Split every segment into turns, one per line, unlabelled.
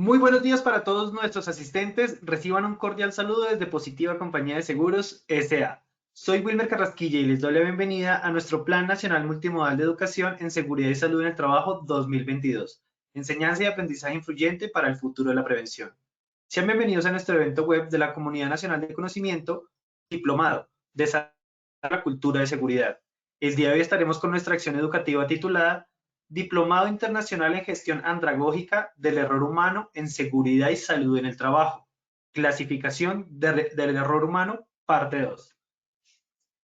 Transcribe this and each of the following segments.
Muy buenos días para todos nuestros asistentes. Reciban un cordial saludo desde Positiva Compañía de Seguros S.A. Soy Wilmer Carrasquilla y les doy la bienvenida a nuestro Plan Nacional Multimodal de Educación en Seguridad y Salud en el Trabajo 2022. Enseñanza y aprendizaje influyente para el futuro de la prevención. Sean bienvenidos a nuestro evento web de la Comunidad Nacional de Conocimiento, Diplomado, Desarrollo de la Cultura de Seguridad. El día de hoy estaremos con nuestra acción educativa titulada Diplomado Internacional en Gestión Andragógica del Error Humano en Seguridad y Salud en el Trabajo. Clasificación del error humano, parte 2.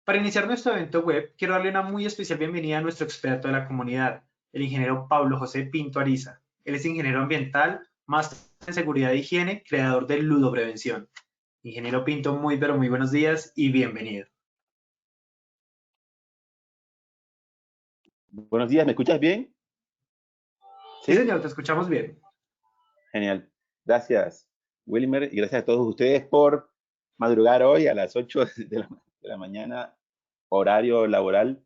Para iniciar nuestro evento web, quiero darle una muy especial bienvenida a nuestro experto de la comunidad, el ingeniero Pablo José Pinto Ariza. Él es ingeniero ambiental, máster en seguridad e higiene, creador de Ludoprevención. Ingeniero Pinto, muy pero muy buenos días y bienvenido.
Buenos días, ¿me escuchas bien?
Sí, señor, te escuchamos bien.
Genial. Gracias, Wilmer, y gracias a todos ustedes por madrugar hoy a las 8 de la mañana, horario laboral,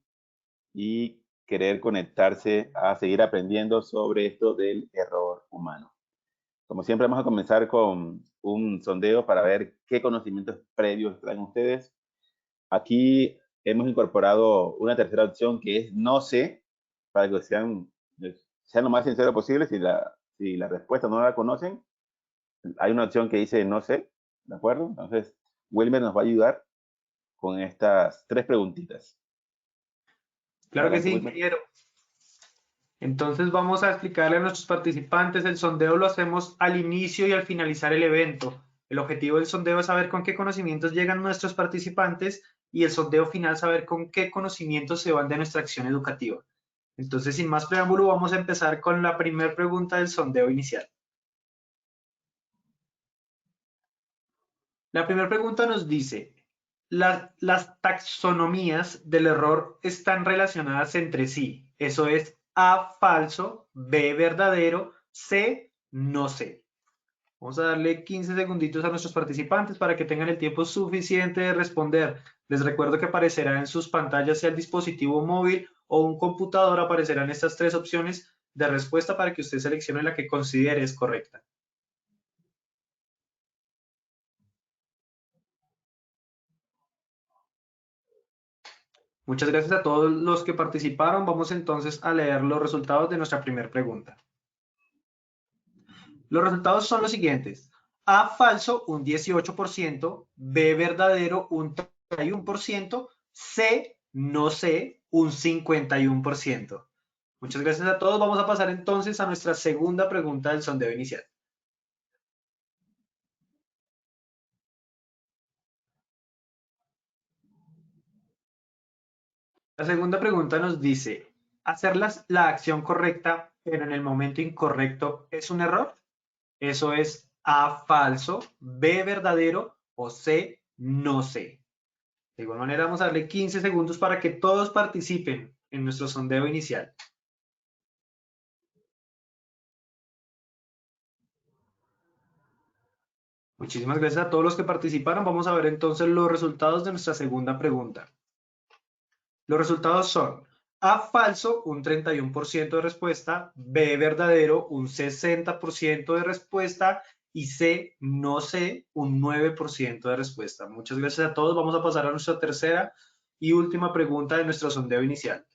y querer conectarse a seguir aprendiendo sobre esto del error humano. Como siempre, vamos a comenzar con un sondeo para ver qué conocimientos previos traen ustedes. Aquí hemos incorporado una tercera opción que es no sé, para que sean lo más sincero posible. Si la respuesta no la conocen, hay una opción que dice no sé, ¿de acuerdo? Entonces, Wilmer nos va a ayudar con estas 3 preguntitas.
Claro que
Adelante,
sí,
Wilmer.
ingeniero. Entonces vamos a explicarle a nuestros participantes, el sondeo lo hacemos al inicio y al finalizar el evento. El objetivo del sondeo es saber con qué conocimientos llegan nuestros participantes y el sondeo final saber con qué conocimientos se van de nuestra acción educativa. Entonces, sin más preámbulo, vamos a empezar con la primera pregunta del sondeo inicial. La primera pregunta nos dice, las taxonomías del error están relacionadas entre sí. Eso es A, falso, B, verdadero, C, no sé. Vamos a darle 15 segunditos a nuestros participantes para que tengan el tiempo suficiente de responder. Les recuerdo que aparecerá en sus pantallas, sea el dispositivo móvil o un computador, aparecerán estas 3 opciones de respuesta para que usted seleccione la que considere es correcta. Muchas gracias a todos los que participaron. Vamos entonces a leer los resultados de nuestra primera pregunta. Los resultados son los siguientes. A, falso, un 18%, B, verdadero, un 31%, C, no sé, un 51%. Muchas gracias a todos. Vamos a pasar entonces a nuestra segunda pregunta del sondeo inicial. La segunda pregunta nos dice, ¿hacer la acción correcta pero en el momento incorrecto es un error? Eso es A, falso, B, verdadero o C, no sé. De igual manera vamos a darle 15 segundos para que todos participen en nuestro sondeo inicial. Muchísimas gracias a todos los que participaron. Vamos a ver entonces los resultados de nuestra segunda pregunta. Los resultados son A, falso, un 31% de respuesta, B, verdadero, un 60% de respuesta y C, no sé, un 9% de respuesta. Muchas gracias a todos. Vamos a pasar a nuestra tercera y última pregunta de nuestro sondeo inicial.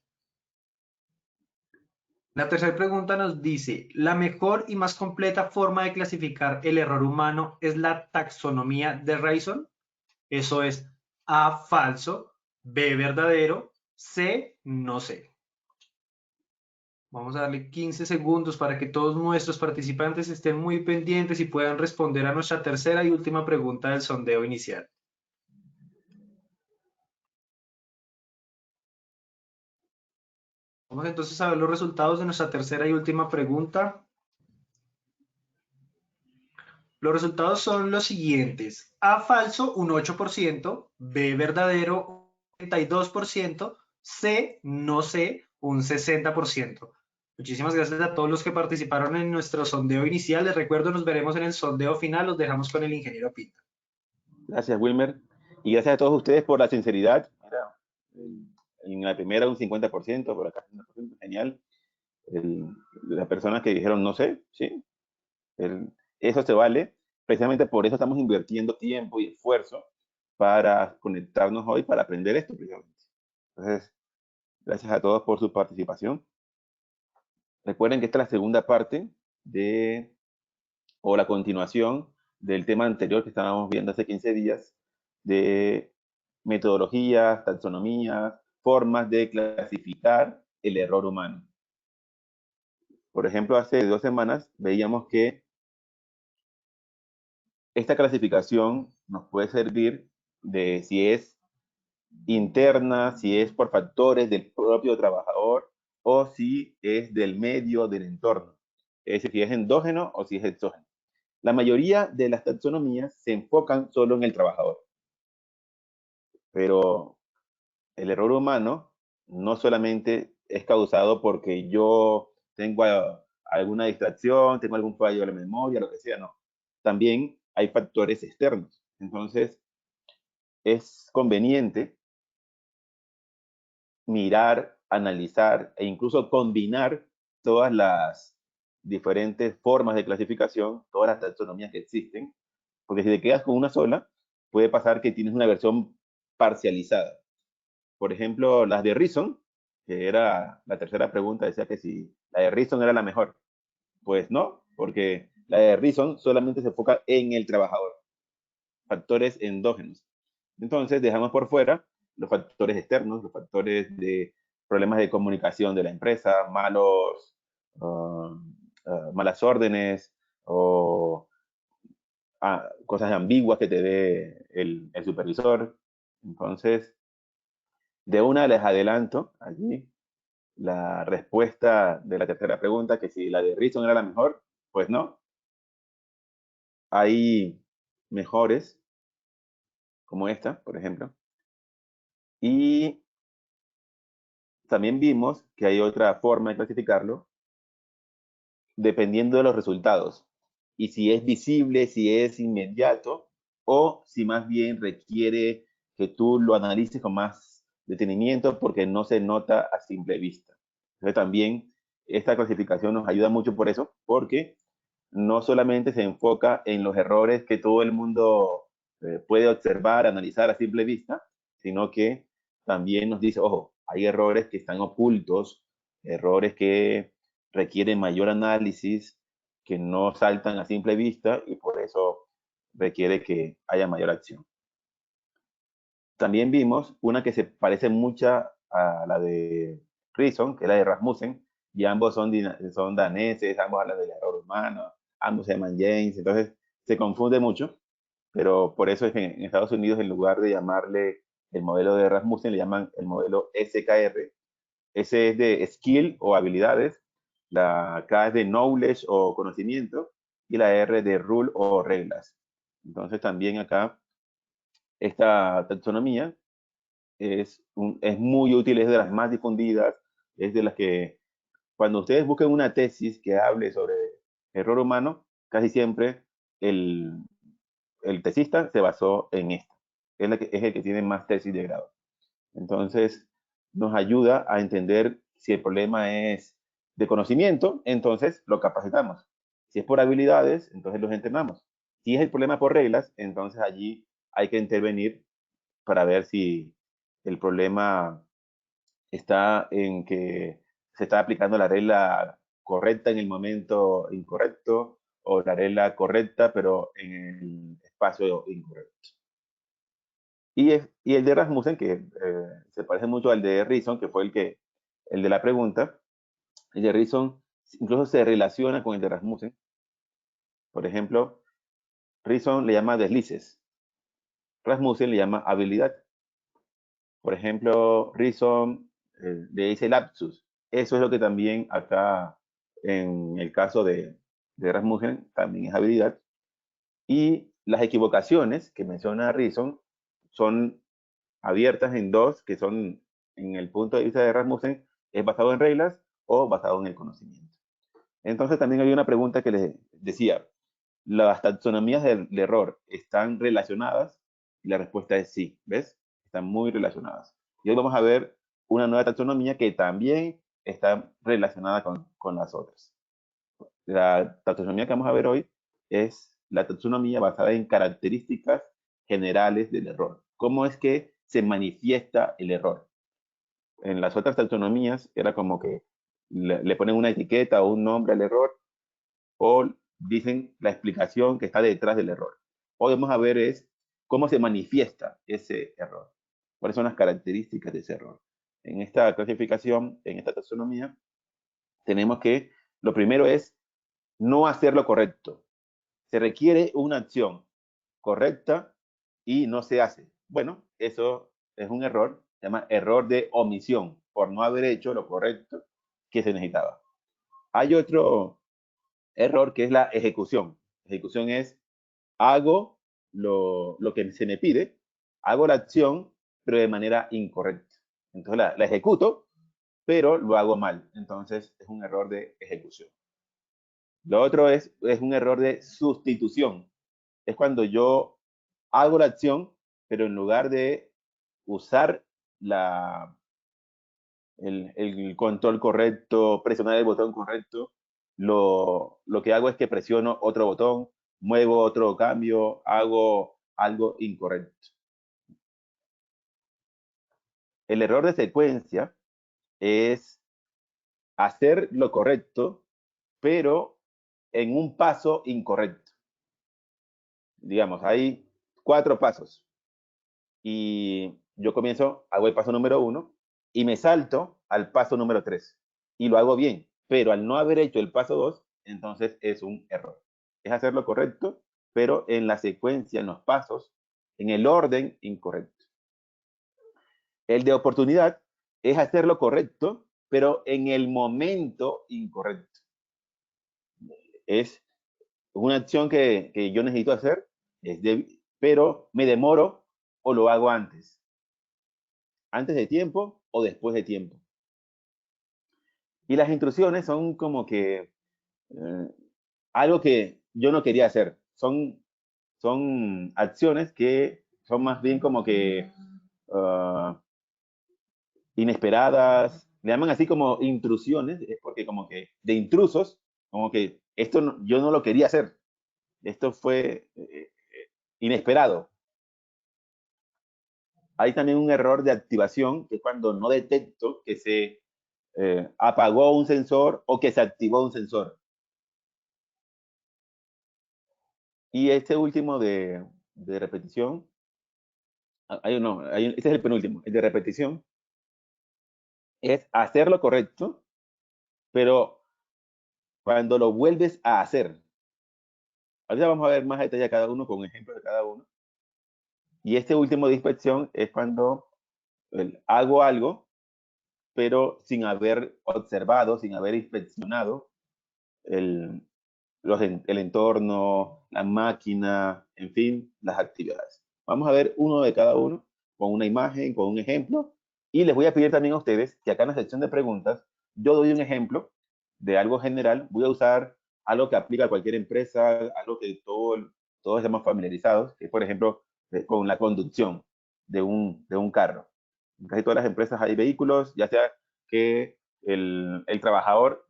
La tercera pregunta nos dice, ¿la mejor y más completa forma de clasificar el error humano es la taxonomía de Rayson? Eso es A, falso, B, verdadero, C, no sé. Vamos a darle 15 segundos para que todos nuestros participantes estén muy pendientes y puedan responder a nuestra tercera y última pregunta del sondeo inicial. Vamos entonces a ver los resultados de nuestra tercera y última pregunta. Los resultados son los siguientes. A, falso, un 8%, B, verdadero, un 32%, C, no sé, un 60%. Muchísimas gracias a todos los que participaron en nuestro sondeo inicial. Les recuerdo, nos veremos en el sondeo final. Los dejamos con el ingeniero Pinto. Gracias,
Wilmer. Y gracias a todos ustedes por la sinceridad. En la primera un 50%, por acá 50%, genial. Las personas que dijeron no sé, ¿sí? eso se vale. Precisamente por eso estamos invirtiendo tiempo y esfuerzo para conectarnos hoy, para aprender esto, precisamente. Entonces, gracias a todos por su participación. Recuerden que esta es la segunda parte de, o la continuación del tema anterior que estábamos viendo hace 15 días, de metodologías, taxonomías, formas de clasificar el error humano. Por ejemplo, hace 2 semanas veíamos que esta clasificación nos puede servir de si es interna, si es por factores del propio trabajador o si es del medio, del entorno. Es decir, si es endógeno o si es exógeno. La mayoría de las taxonomías se enfocan solo en el trabajador, pero el error humano no solamente es causado porque yo tengo alguna distracción, tengo algún fallo de la memoria, lo que sea, no. También hay factores externos. Entonces, es conveniente mirar, analizar e incluso combinar todas las diferentes formas de clasificación, todas las taxonomías que existen, porque si te quedas con una sola, puede pasar que tienes una versión parcializada. Por ejemplo, las de Reason, que era la tercera pregunta, decía que si la de Reason era la mejor. Pues no, porque la de Reason solamente se enfoca en el trabajador, factores endógenos. Entonces dejamos por fuera los factores externos, los factores de problemas de comunicación de la empresa, malas órdenes o cosas ambiguas que te dé el supervisor. Entonces, de una les adelanto allí la respuesta de la tercera pregunta, que si la de Reason era la mejor, pues no. Hay mejores, como esta, por ejemplo. Y también vimos que hay otra forma de clasificarlo, dependiendo de los resultados. Y si es visible, si es inmediato, o si más bien requiere que tú lo analices con más detenimiento porque no se nota a simple vista. Entonces también esta clasificación nos ayuda mucho por eso, porque no solamente se enfoca en los errores que todo el mundo puede observar, analizar a simple vista, sino que también nos dice, ojo, hay errores que están ocultos, errores que requieren mayor análisis, que no saltan a simple vista y por eso requiere que haya mayor acción. También vimos una que se parece mucho a la de Reason, que es la de Rasmussen, y ambos son daneses, ambos hablan del error humano, ambos se llaman James, entonces se confunde mucho, pero por eso es que en Estados Unidos, en lugar de llamarle el modelo de Rasmussen, le llaman el modelo SKR. S es de skill o habilidades, la K es de knowledge o conocimiento, y la R de rule o reglas. Entonces también acá esta taxonomía es muy útil, es de las más difundidas, es de las que cuando ustedes busquen una tesis que hable sobre error humano, casi siempre el, el tesista se basó en esta. Es el que tiene más tesis de grado. Entonces, nos ayuda a entender si el problema es de conocimiento, entonces lo capacitamos. Si es por habilidades, entonces los entrenamos. Si es el problema por reglas, entonces allí hay que intervenir para ver si el problema está en que se está aplicando la regla correcta en el momento incorrecto o la regla correcta pero en el espacio incorrecto. Y el de Rasmussen, que se parece mucho al de Reason, que fue el de la pregunta, el de Reason incluso se relaciona con el de Rasmussen. Por ejemplo, Reason le llama deslices, Rasmussen le llama habilidad. Por ejemplo, Reason le dice lapsus. Eso es lo que también acá, en el caso de Rasmussen, también es habilidad. Y las equivocaciones que menciona Reason son abiertas en dos, que son, en el punto de vista de Rasmussen, es basado en reglas o basado en el conocimiento. Entonces también había una pregunta que les decía, ¿las taxonomías del error están relacionadas? Y la respuesta es sí, ¿ves? Están muy relacionadas. Y hoy vamos a ver una nueva taxonomía que también está relacionada con las otras. La taxonomía que vamos a ver hoy es la taxonomía basada en características generales del error. ¿Cómo es que se manifiesta el error? En las otras taxonomías era como que le ponen una etiqueta o un nombre al error o dicen la explicación que está detrás del error. Hoy vamos a ver es cómo se manifiesta ese error, cuáles son las características de ese error. En esta clasificación, en esta taxonomía, tenemos que lo primero es no hacer lo correcto. Se requiere una acción correcta y no se hace. Bueno, eso es un error, se llama error de omisión, por no haber hecho lo correcto que se necesitaba. Hay otro error que es la ejecución. Ejecución es hago lo que se me pide, hago la acción, pero de manera incorrecta. Entonces la ejecuto, pero lo hago mal. Entonces es un error de ejecución. Lo otro es un error de sustitución. Es cuando yo hago la acción, pero en lugar de usar la, el control correcto, presionar el botón correcto, lo que hago es que presiono otro botón, muevo otro cambio, hago algo incorrecto. El error de secuencia es hacer lo correcto, pero en un paso incorrecto. Digamos, hay 4 pasos y yo comienzo, hago el paso número 1 y me salto al paso número 3 y lo hago bien, pero al no haber hecho el paso 2, entonces es un error. Es hacer lo correcto, pero en la secuencia, en los pasos, en el orden incorrecto. El de oportunidad es hacer lo correcto, pero en el momento incorrecto. Es una acción que yo necesito hacer, pero me demoro o lo hago antes de tiempo o después de tiempo. Y las intrusiones son como que algo que yo no quería hacer. Son acciones que son más bien como que inesperadas, le llaman así como intrusiones, es porque como que de intrusos, como que esto no, yo no lo quería hacer, esto fue inesperado. Hay también un error de activación, que es cuando no detecto que se apagó un sensor o que se activó un sensor. Y este último de repetición, este es el penúltimo, el de repetición, es hacer lo correcto, pero cuando lo vuelves a hacer. Ahorita vamos a ver más detalle a cada uno con ejemplos de cada uno. Y este último de inspección es cuando hago algo, pero sin haber observado, sin haber inspeccionado el, el entorno, la máquina, en fin, las actividades. Vamos a ver uno de cada uno, con una imagen, con un ejemplo. Y les voy a pedir también a ustedes que acá en la sección de preguntas, yo doy un ejemplo de algo general. Voy a usar algo que aplica a cualquier empresa, algo que todos estamos familiarizados, que es, por ejemplo, con la conducción de un carro. En casi todas las empresas hay vehículos, ya sea que el trabajador,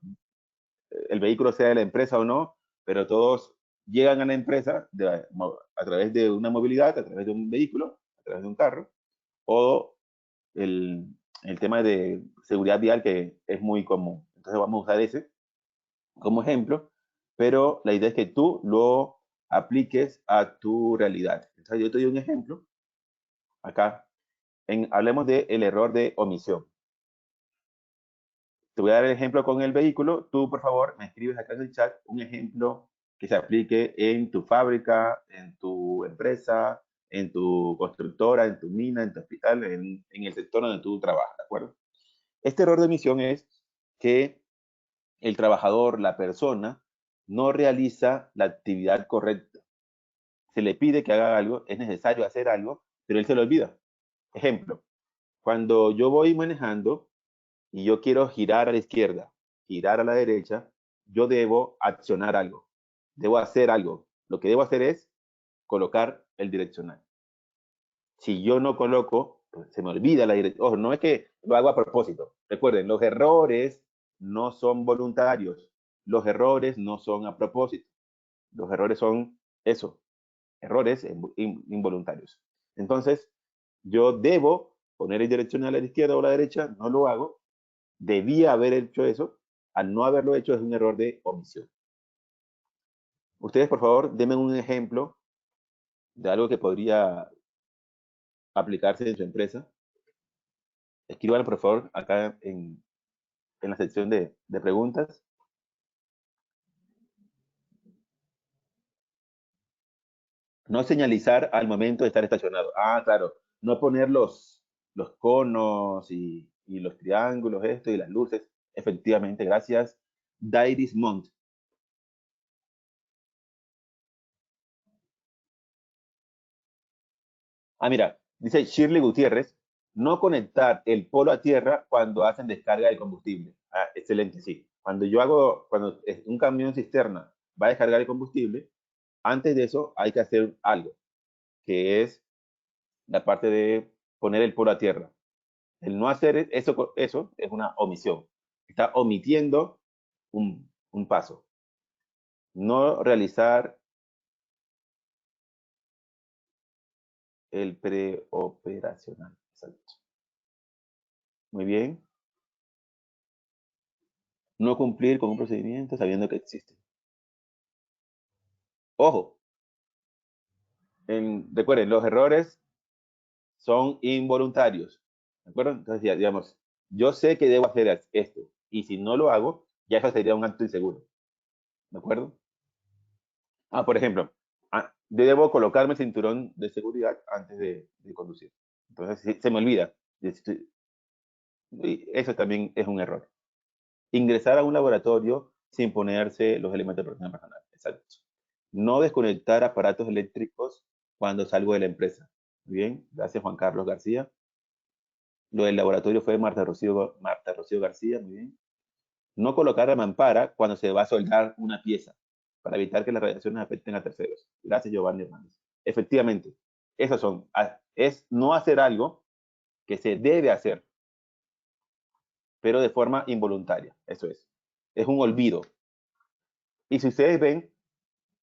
el vehículo sea de la empresa o no, pero todos llegan a la empresa a través de una movilidad, a través de un vehículo, a través de un carro, o el, el tema de seguridad vial que es muy común. Entonces vamos a usar ese como ejemplo, pero la idea es que tú lo apliques a tu realidad. Entonces yo te doy un ejemplo acá. Hablemos del error de omisión. Te voy a dar el ejemplo con el vehículo. Tú, por favor, me escribes acá en el chat un ejemplo que se aplique en tu fábrica, en tu empresa, en tu constructora, en tu mina, en tu hospital, en el sector donde tú trabajas, ¿de acuerdo? Este error de omisión es que el trabajador, la persona, no realiza la actividad correcta. Se le pide que haga algo, es necesario hacer algo, pero él se lo olvida. Ejemplo, cuando yo voy manejando y yo quiero girar a la izquierda, girar a la derecha, yo debo accionar algo, debo hacer algo. Lo que debo hacer es colocar el direccional. Si yo no coloco, pues se me olvida la dirección. Ojo, no es que lo hago a propósito. Recuerden, los errores no son voluntarios. Los errores no son a propósito. Los errores son eso, errores involuntarios. Entonces, yo debo poner el direccional a la izquierda o a la derecha, no lo hago, debía haber hecho eso, al no haberlo hecho es un error de omisión. Ustedes, por favor, denme un ejemplo de algo que podría aplicarse en su empresa. Escriban, por favor, acá en la sección de preguntas. No señalizar al momento de estar estacionado. Ah, claro. No poner los conos y los triángulos, esto y las luces. Efectivamente, gracias. Dairis Montt. Ah, mira, dice Shirley Gutiérrez, no conectar el polo a tierra cuando hacen descarga de combustible. Ah, excelente, sí. Cuando un camión cisterna va a descargar el combustible, antes de eso hay que hacer algo, que es la parte de poner el polo a tierra. El no hacer eso es una omisión. Está omitiendo un paso. No realizar el preoperacional. Exacto. Muy bien. No cumplir con un procedimiento sabiendo que existe. Ojo, recuerden, los errores son involuntarios. ¿De acuerdo? Entonces, digamos, yo sé que debo hacer esto, y si no lo hago, ya eso sería un acto inseguro. ¿De acuerdo? Ah, por ejemplo, yo debo colocarme el cinturón de seguridad antes de conducir. Entonces, se me olvida. Y eso también es un error. Ingresar a un laboratorio sin ponerse los elementos de protección personal. Exacto. No desconectar aparatos eléctricos cuando salgo de la empresa. Muy bien, gracias Juan Carlos García. Lo del laboratorio fue Marta Rocío García, muy bien. No colocar la mampara cuando se va a soldar una pieza para evitar que las radiaciones afecten a terceros. Gracias Giovanni Hernández. Efectivamente, esos son, es no hacer algo que se debe hacer, pero de forma involuntaria. Eso es. Es un olvido. Y si ustedes ven,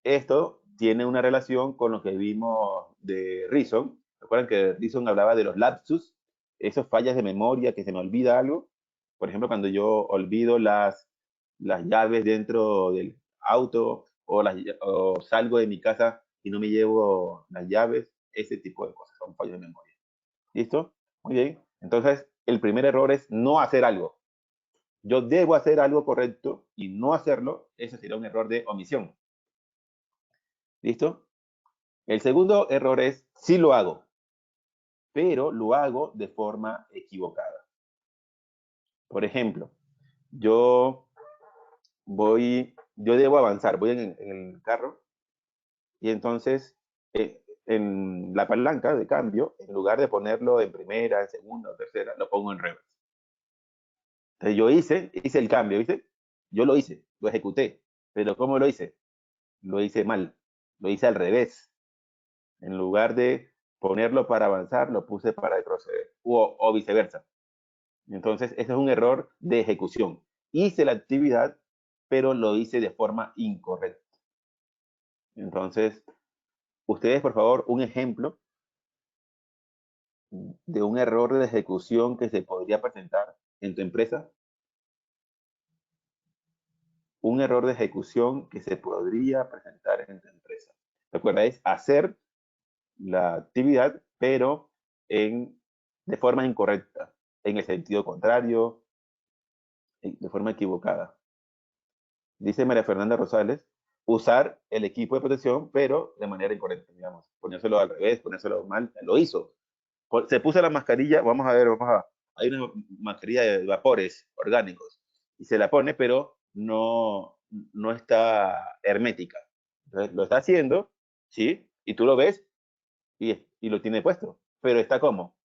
esto tiene una relación con lo que vimos de Reason. ¿Recuerdan que Reason hablaba de los lapsus? Esas fallas de memoria, que se me olvida algo. Por ejemplo, cuando yo olvido las llaves dentro del auto o salgo de mi casa y no me llevo las llaves, ese tipo de cosas son fallas de memoria. ¿Listo? Muy bien. Entonces, el primer error es no hacer algo. Yo debo hacer algo correcto y no hacerlo, ese sería un error de omisión. ¿Listo? El segundo error es, sí lo hago, pero lo hago de forma equivocada. Por ejemplo, yo yo debo avanzar, voy en el carro y entonces en la palanca de cambio, en lugar de ponerlo en primera, en segunda o tercera, lo pongo en reversa. Entonces yo hice el cambio, ¿viste? Yo lo hice, lo ejecuté, pero ¿cómo lo hice? Lo hice mal, lo hice al revés. En lugar de ponerlo para avanzar, lo puse para retroceder, o viceversa. Entonces, ese es un error de ejecución. Hice la actividad, pero lo hice de forma incorrecta. Entonces, ustedes, por favor, un ejemplo de un error de ejecución que se podría presentar en tu empresa. Un error de ejecución que se podría presentar en tu empresa. Recuerda, es hacer la actividad, pero de forma incorrecta, en el sentido contrario, de forma equivocada. Dice María Fernanda Rosales, usar el equipo de protección, pero de manera incorrecta, digamos, ponérselo al revés, ponérselo mal, lo hizo. Se puso la mascarilla, hay una mascarilla de vapores orgánicos, y se la pone, pero no está hermética. Entonces, lo está haciendo, ¿sí? Y tú lo ves y lo tiene puesto, pero está como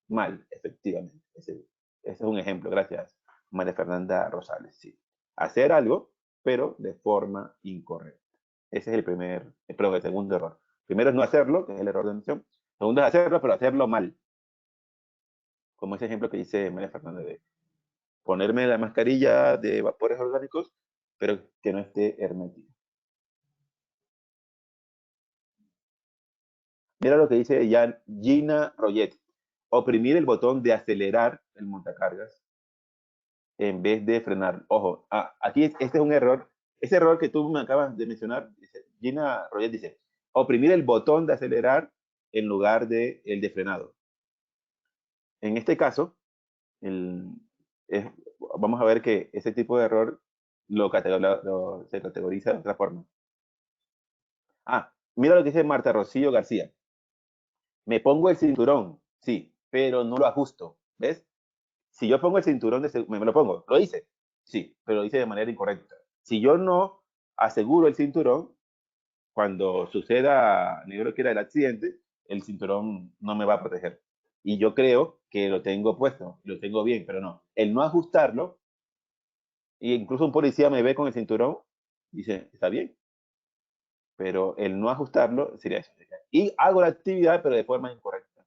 mal, efectivamente. Ese es un ejemplo, gracias, María Fernanda Rosales, sí. Hacer algo, pero de forma incorrecta. Ese es el segundo error. Primero es no hacerlo, que es el error de omisión. Segundo es hacerlo, pero hacerlo mal. Como ese ejemplo que dice María Fernanda de ponerme la mascarilla de vapores orgánicos, pero que no esté hermética. Mira lo que dice Gina Roget. Oprimir el botón de acelerar el montacargas en vez de frenar. Ojo, aquí este es un error. Ese error que tú me acabas de mencionar, Gina Roget dice, oprimir el botón de acelerar en lugar de el de frenado. En este caso, vamos a ver que ese tipo de error se categoriza de otra forma. Mira lo que dice Marta Rocío García. Me pongo el cinturón, sí, pero no lo ajusto. ¿Ves? Si yo pongo el cinturón, me lo pongo, lo hice, sí, pero lo hice de manera incorrecta. Si yo no aseguro el cinturón, cuando suceda, ni lo que era el accidente, el cinturón no me va a proteger. Y yo creo que lo tengo puesto, lo tengo bien, pero no. El no ajustarlo, y incluso un policía me ve con el cinturón, dice, está bien, pero el no ajustarlo sería eso. Y hago la actividad, pero de forma incorrecta.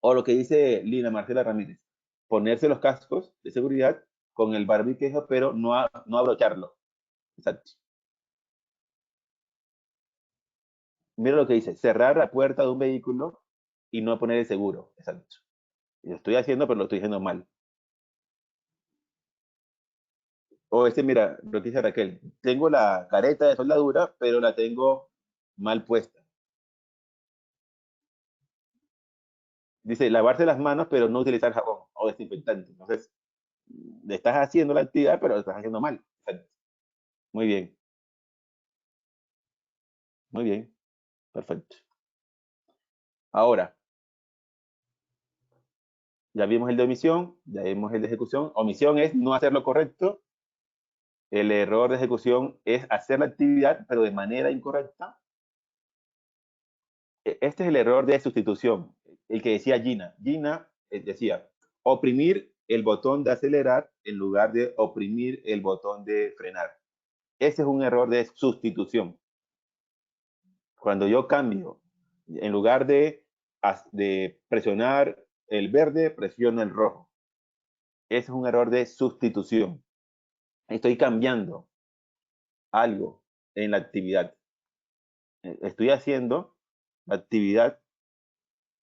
O lo que dice Lina Marcela Ramírez, ponerse los cascos de seguridad con el barbiquejo, pero no abrocharlo. Exacto. Mira lo que dice, cerrar la puerta de un vehículo y no poner el seguro. Exacto. Lo estoy haciendo, pero lo estoy haciendo mal. O mira, lo que dice Raquel, tengo la careta de soldadura, pero la tengo mal puesta. Dice, lavarse las manos, pero no utilizar jabón o desinfectante. Entonces, le estás haciendo la actividad, pero lo estás haciendo mal. Exacto. Muy bien, muy bien, perfecto. Ahora, ya vimos el de omisión, ya vimos el de ejecución. Omisión es no hacer lo correcto. El error de ejecución es hacer la actividad, pero de manera incorrecta. Este es el error de sustitución, el que decía Gina. Gina decía, oprimir el botón de acelerar en lugar de oprimir el botón de frenar. Ese es un error de sustitución. Cuando yo cambio, en lugar de presionar el verde, presiono el rojo. Ese es un error de sustitución. Estoy cambiando algo en la actividad. Estoy haciendo la actividad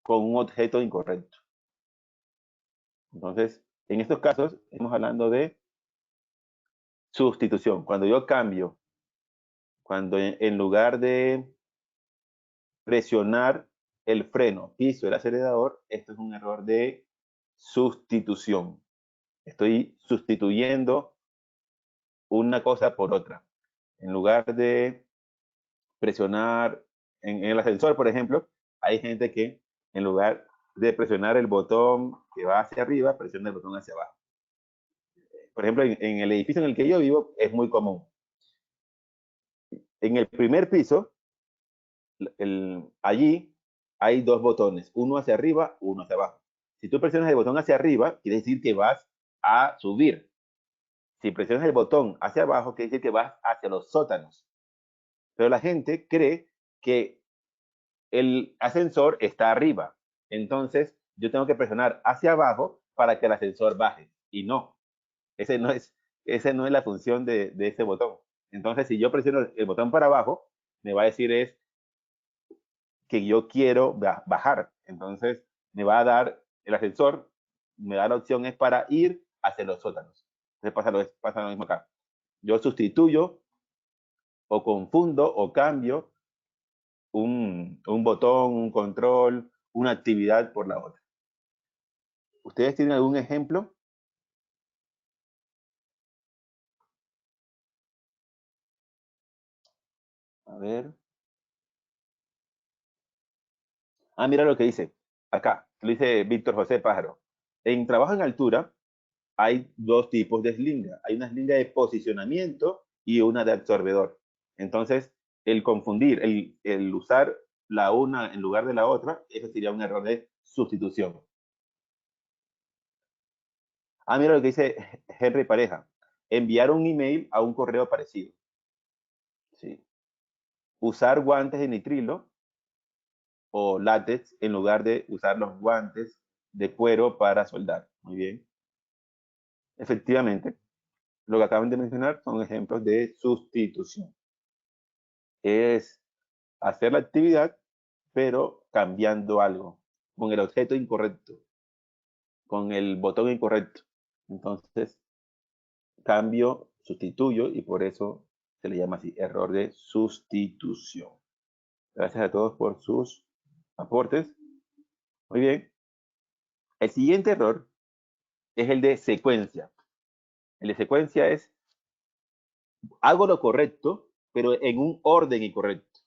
con un objeto incorrecto. Entonces, en estos casos, estamos hablando de sustitución. Cuando yo cambio, cuando en lugar de presionar el freno, piso el acelerador, esto es un error de sustitución. Estoy sustituyendo una cosa por otra. En lugar de presionar en el ascensor, por ejemplo, hay gente que en lugar de presionar el botón que va hacia arriba, presiona el botón hacia abajo. Por ejemplo, en el edificio en el que yo vivo es muy común. En el primer piso, allí hay dos botones, uno hacia arriba, uno hacia abajo. Si tú presionas el botón hacia arriba, quiere decir que vas a subir. Si presionas el botón hacia abajo, quiere decir que vas hacia los sótanos. Pero la gente cree que el ascensor está arriba. Entonces, yo tengo que presionar hacia abajo para que el ascensor baje. Y no, ese no es, esa no es la función de ese botón. Entonces, si yo presiono el botón para abajo, me va a decir es que yo quiero bajar. Entonces, me va a dar el ascensor, me da la opción es para ir hacia los sótanos. Entonces pasa lo mismo acá. Yo sustituyo o confundo o cambio un botón, un control, una actividad por la otra. ¿Ustedes tienen algún ejemplo? A ver. Mira lo que dice. Acá, lo dice Víctor José Pájaro. En trabajo en altura hay dos tipos de slinga. Hay una slinga de posicionamiento y una de absorbedor. Entonces, el confundir, el usar la una en lugar de la otra, eso sería un error de sustitución. Mira lo que dice Henry Pareja. Enviar un email a un correo parecido. Sí. Usar guantes de nitrilo o látex en lugar de usar los guantes de cuero para soldar. Muy bien. Efectivamente, lo que acaban de mencionar son ejemplos de sustitución. Es hacer la actividad, pero cambiando algo, con el objeto incorrecto, con el botón incorrecto. Entonces, cambio, sustituyo y por eso se le llama así, error de sustitución. Gracias a todos por sus aportes. Muy bien. El siguiente error es el de secuencia. El de secuencia es, hago lo correcto, pero en un orden incorrecto.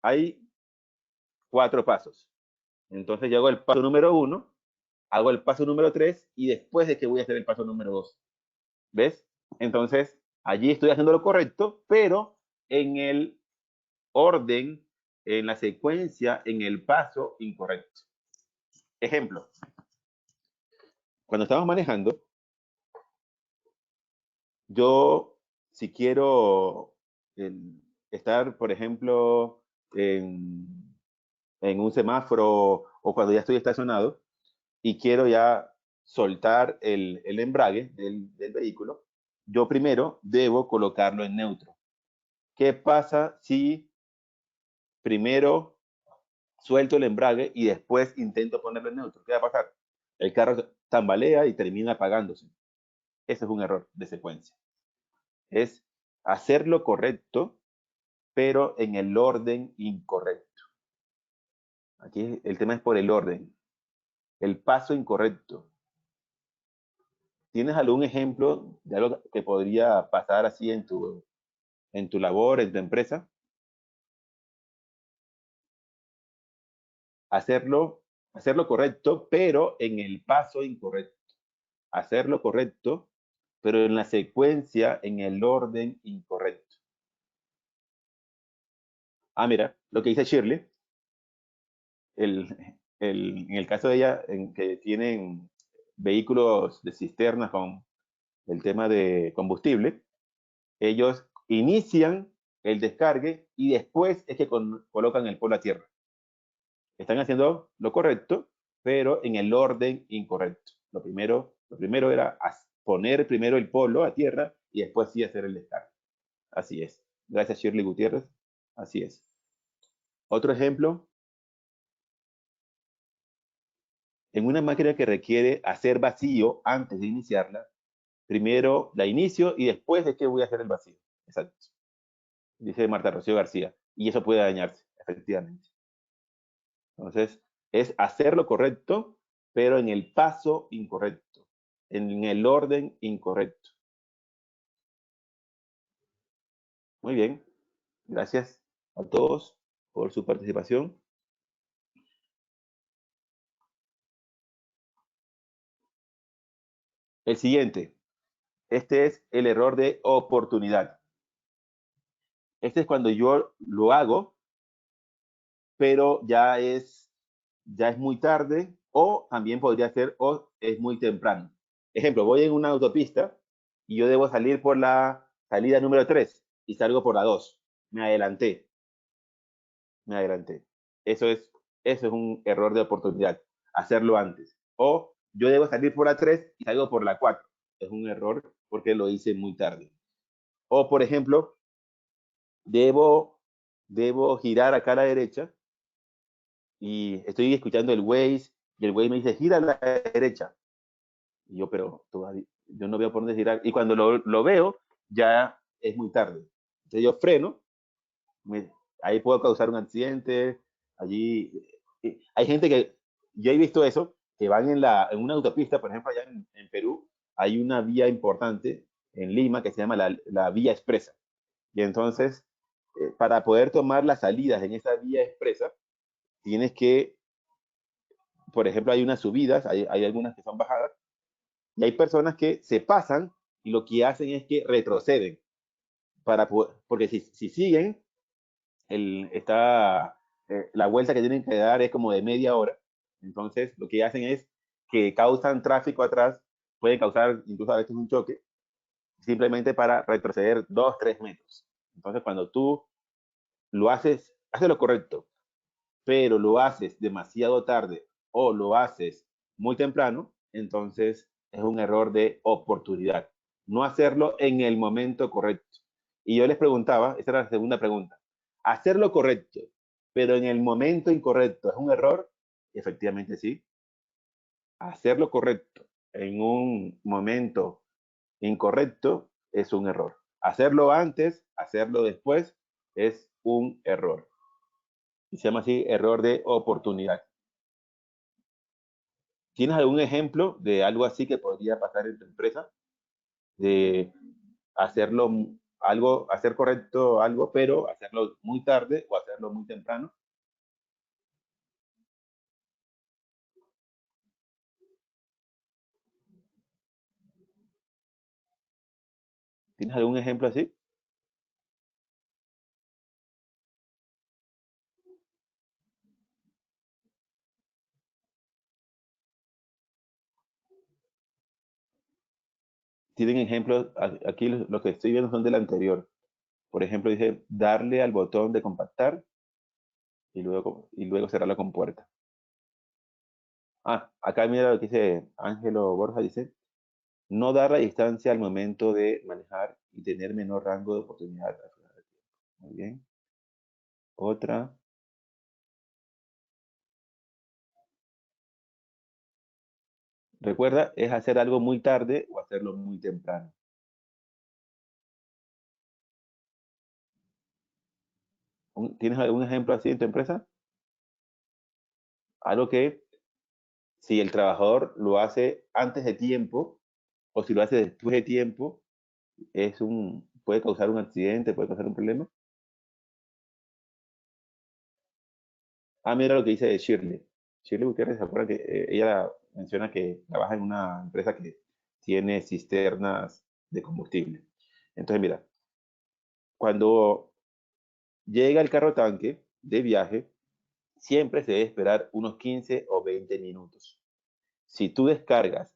Hay 4 pasos. Entonces yo hago el paso número 1, hago el paso número 3 y después de que voy a hacer el paso número 2. ¿Ves? Entonces, allí estoy haciendo lo correcto, pero en el orden, en la secuencia, en el paso incorrecto. Ejemplo, cuando estamos manejando, yo si quiero estar, por ejemplo, en un semáforo o cuando ya estoy estacionado y quiero ya soltar el embrague del vehículo, yo primero debo colocarlo en neutro. ¿Qué pasa si primero suelto el embrague y después intento ponerlo en neutro? ¿Qué va a pasar? El carro tambalea y termina apagándose. Ese es un error de secuencia. Es hacer lo correcto, pero en el orden incorrecto. Aquí el tema es por el orden. El paso incorrecto. ¿Tienes algún ejemplo de algo que podría pasar así en tu labor, en tu empresa? Hacerlo correcto, pero en el paso incorrecto. Hacerlo correcto, pero en la secuencia, en el orden incorrecto. Ah, mira, lo que dice Shirley, en el caso de ella, en que tienen vehículos de cisterna con el tema de combustible, ellos inician el descargue y después es que colocan el polo a tierra. Están haciendo lo correcto, pero en el orden incorrecto. Lo primero era poner primero el polo a tierra y después sí hacer el descargue. Así es. Gracias, Shirley Gutiérrez. Así es. Otro ejemplo, en una máquina que requiere hacer vacío antes de iniciarla, primero la inicio y después de que voy a hacer el vacío. Exacto. Dice Marta Rocío García. Y eso puede dañarse, efectivamente. Entonces, es hacer lo correcto, pero en el paso incorrecto, en el orden incorrecto. Muy bien. Gracias a todos por su participación. El siguiente. Este es el error de oportunidad. Este es cuando yo lo hago, pero ya es muy tarde, o también podría ser, o es muy temprano. Ejemplo, voy en una autopista y yo debo salir por la salida número 3 y salgo por la 2. Me adelanté. Eso es un error de oportunidad, hacerlo antes. O yo debo salir por la 3 y salgo por la 4. Es un error porque lo hice muy tarde. O, por ejemplo, debo girar acá a la derecha y estoy escuchando el Waze y el Waze me dice, gira a la derecha. Y yo, pero todavía, yo no veo por dónde girar. Y cuando lo veo, ya es muy tarde. Entonces yo freno, ahí puedo causar un accidente. Allí hay gente que, yo he visto eso, que van en una autopista, por ejemplo, allá en Perú, hay una vía importante en Lima que se llama la vía expresa. Y entonces, para poder tomar las salidas en esa vía expresa, tienes que, por ejemplo, hay unas subidas, hay algunas que son bajadas, y hay personas que se pasan y lo que hacen es que retroceden, porque si siguen, la vuelta que tienen que dar es como de media hora, entonces lo que hacen es que causan tráfico atrás, pueden causar incluso a veces un choque, simplemente para retroceder 2-3 metros. Entonces cuando tú haces lo correcto, pero lo haces demasiado tarde o lo haces muy temprano, entonces es un error de oportunidad. No hacerlo en el momento correcto. Y yo les preguntaba, esta era la segunda pregunta, hacer lo correcto, pero en el momento incorrecto, ¿es un error? Efectivamente sí. Hacer lo correcto en un momento incorrecto es un error. Hacerlo antes, hacerlo después es un error. Y se llama así error de oportunidad. ¿Tienes algún ejemplo de algo así que podría pasar en tu empresa? De hacerlo algo, hacer correcto algo, pero hacerlo muy tarde o hacerlo muy temprano. ¿Tienes algún ejemplo así? Tienen ejemplos, aquí lo que estoy viendo son del anterior. Por ejemplo, dice darle al botón de compactar y luego cerrar la compuerta. Ah, acá mira lo que dice Ángelo Borja, dice, no dar la distancia al momento de manejar y tener menor rango de oportunidad. Muy bien. Otra. Recuerda, es hacer algo muy tarde o hacerlo muy temprano. ¿Tienes algún ejemplo así en tu empresa? Algo que si el trabajador lo hace antes de tiempo o si lo hace después de tiempo, puede causar un accidente, puede causar un problema. Ah, mira lo que dice Shirley. Shirley Gutiérrez, ¿se acuerdan que ella menciona que trabaja en una empresa que tiene cisternas de combustible? Entonces, mira, cuando llega el carro tanque de viaje, siempre se debe esperar unos 15 o 20 minutos. Si tú descargas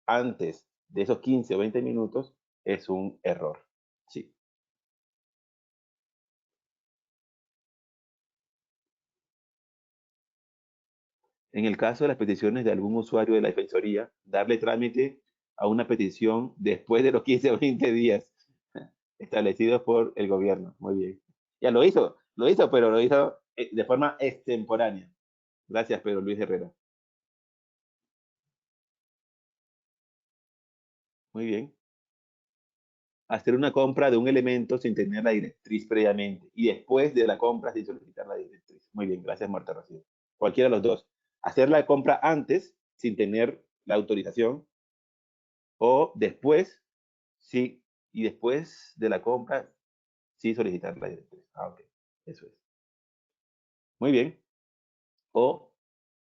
antes de esos 15 o 20 minutos, es un error. Sí. En el caso de las peticiones de algún usuario de la Defensoría, darle trámite a una petición después de los 15 o 20 días establecidos por el gobierno. Muy bien. Ya lo hizo, pero lo hizo de forma extemporánea. Gracias, Pedro Luis Herrera. Muy bien. Hacer una compra de un elemento sin tener la directriz previamente y después de la compra sin solicitar la directriz. Muy bien, gracias Marta Rocío. Cualquiera de los dos. Hacer la compra antes sin tener la autorización o después, sí, y después de la compra, sí solicitar la directriz. Ah, ok, eso es. Muy bien. O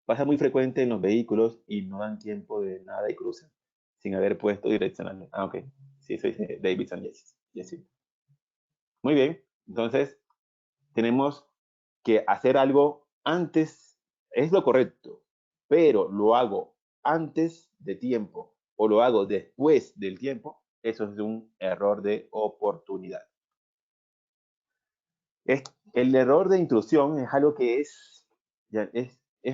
pasa muy frecuente en los vehículos y no dan tiempo de nada y cruzan sin haber puesto direccional. Ah, ok. Sí, eso dice Davidson, yes. Muy bien. Entonces, tenemos que hacer algo antes, es lo correcto, pero lo hago antes de tiempo o lo hago después del tiempo, eso es un error de oportunidad. Es, el error de intrusión es algo que es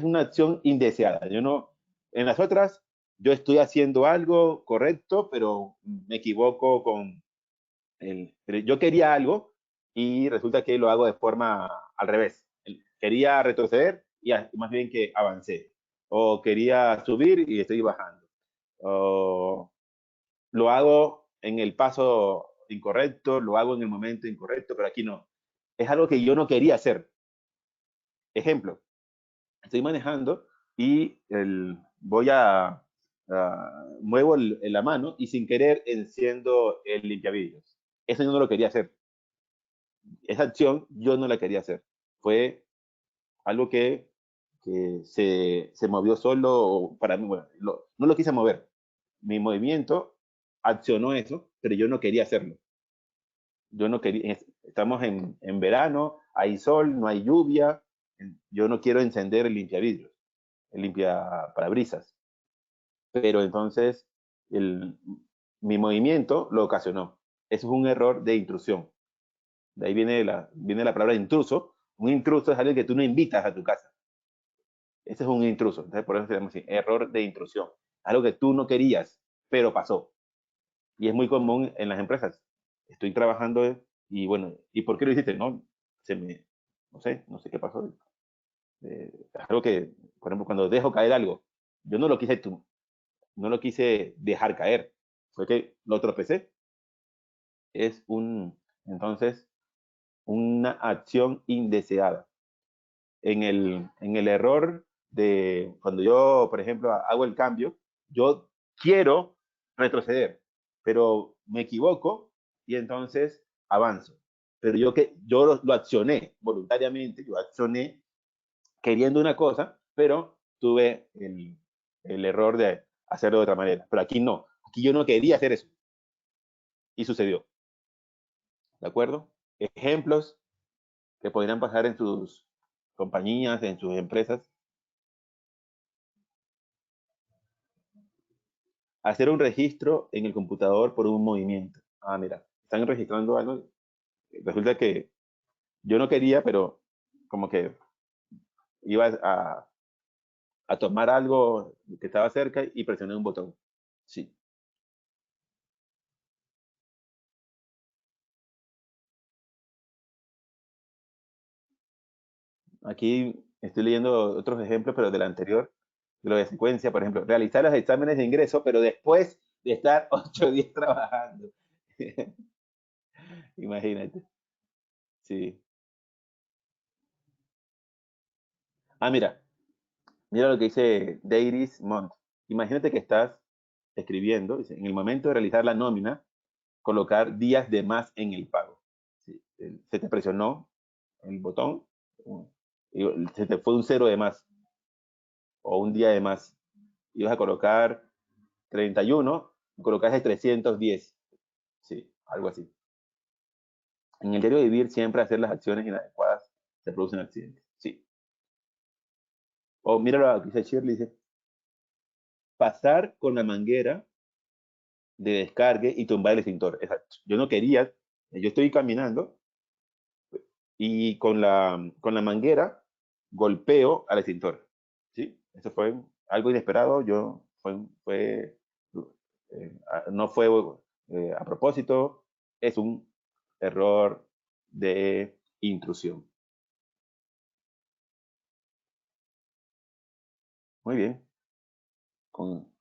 una acción indeseada. Yo no, en las otras, yo estoy haciendo algo correcto, pero me equivoco con pero yo quería algo y resulta que lo hago de forma al revés. Quería retroceder y más bien que avancé. O quería subir y estoy bajando. O lo hago en el paso incorrecto, lo hago en el momento incorrecto, pero aquí no. Es algo que yo no quería hacer. Ejemplo, estoy manejando y muevo la mano y sin querer enciendo el limpiavidrios. Eso yo no lo quería hacer. Esa acción yo no la quería hacer. Fue algo que se movió solo para mí. Bueno, no lo quise mover. Mi movimiento accionó eso, pero yo no quería hacerlo. Yo no quería, estamos en verano, hay sol, no hay lluvia. Yo no quiero encender el limpiavidrios, el limpia parabrisas. Pero entonces el, mi movimiento lo ocasionó. Eso es un error de intrusión. De ahí viene la palabra intruso. Un intruso es alguien que tú no invitas a tu casa. Ese es un intruso. Entonces, por eso se llama así, error de intrusión. Algo que tú no querías, pero pasó. Y es muy común en las empresas. Estoy trabajando y bueno, ¿y por qué lo hiciste? No, no sé qué pasó. Algo que, por ejemplo, cuando dejo caer algo, yo no lo quise dejar caer, fue que lo tropecé. Es entonces, una acción indeseada. En el error de cuando yo, por ejemplo, hago el cambio, yo quiero retroceder, pero me equivoco y entonces avanzo. Pero yo lo accioné voluntariamente, yo accioné queriendo una cosa, pero tuve el error de hacerlo de otra manera. Pero aquí no, aquí yo no quería hacer eso y sucedió. ¿De acuerdo? Ejemplos que podrían pasar en sus compañías, en sus empresas. Hacer un registro en el computador por un movimiento. Ah, mira, están registrando algo. Resulta que yo no quería, pero como que iba a tomar algo que estaba cerca y presioné un botón. Sí. Aquí estoy leyendo otros ejemplos, pero del anterior, de lo de secuencia, por ejemplo, realizar los exámenes de ingreso, pero después de estar 8 días trabajando. Imagínate. Sí. Ah, mira lo que dice Deiris Montt. Imagínate que estás escribiendo, dice, en el momento de realizar la nómina, colocar días de más en el pago. Sí, se te presionó el botón y se te fue un cero de más o un día de más. Ibas a colocar 31, colocaste 310. Sí, algo así. En el diario de vivir, siempre hacer las acciones inadecuadas se producen accidentes. Sí. O mira lo que dice Shirley, dice, pasar con la manguera de descargue y tumbar el extintor. Exacto. Yo no quería, yo estoy caminando y con la manguera golpeo al extintor. ¿Sí? Eso fue algo inesperado, no fue a propósito, es un error de intrusión. Muy bien. Con,